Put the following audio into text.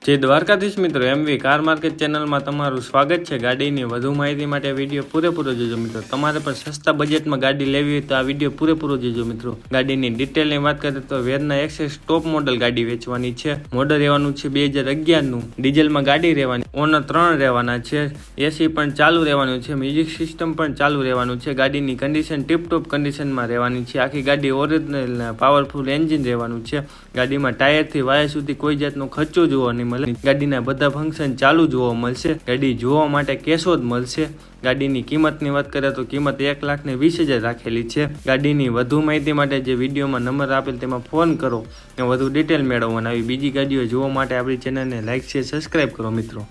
જય દ્વારકાધીશ મિત્રો, MV car market ચેનલમાં તમારું સ્વાગત છે। ગાડીની વધુ માહિતી માટે વિડીયો પૂરેપૂરો જોજો મિત્રો। તમારે પણ સસ્તા બજેટમાં ગાડી લેવી હોય તો આ વિડીયો પૂરેપૂરો જોજો મિત્રો। ગાડીની ડિટેલની વાત કરીએ તો વેરના એક્સેસ ટોપ મોડલ ગાડી વેચવાની છે। મોડલ રહેવાનું છે 2011નું। ડીઝલમાં ગાડી રહેવાની, ઓનર 3 રહેવાના છે। એસી પણ ચાલુ રહેવાનું છે, મ્યુઝિક સિસ્ટમ પણ ચાલુ રહેવાનું છે। ગાડીની કન્ડિશન ટીપટોપ કન્ડિશનમાં રહેવાની છે। આખી ગાડી ઓરિજિનલ પાવરફુલ એન્જિન રહેવાનું છે। ગાડીમાં ટાયરથી વાયર સુધી કોઈ જાતનો ખર્ચો જોવા નહીં મળે। ગાડીના બધા ફંક્શન ચાલુ જોવા મળશે। ગાડી જોવા માટે કેશો જ મળશે। ગાડીની કિંમતની વાત કરીએ તો કિંમત 1,20,000 રાખેલી છે। ગાડીની વધુ માહિતી માટે જે વિડીયોમાં નંબર આપેલ તેમાં ફોન કરો અને વધુ ડિટેલ મેળવવાના। આવી બીજી ગાડીઓ જોવા માટે આપણી ચેનલને લાઈક શેર સબસ્ક્રાઈબ કરો મિત્રો।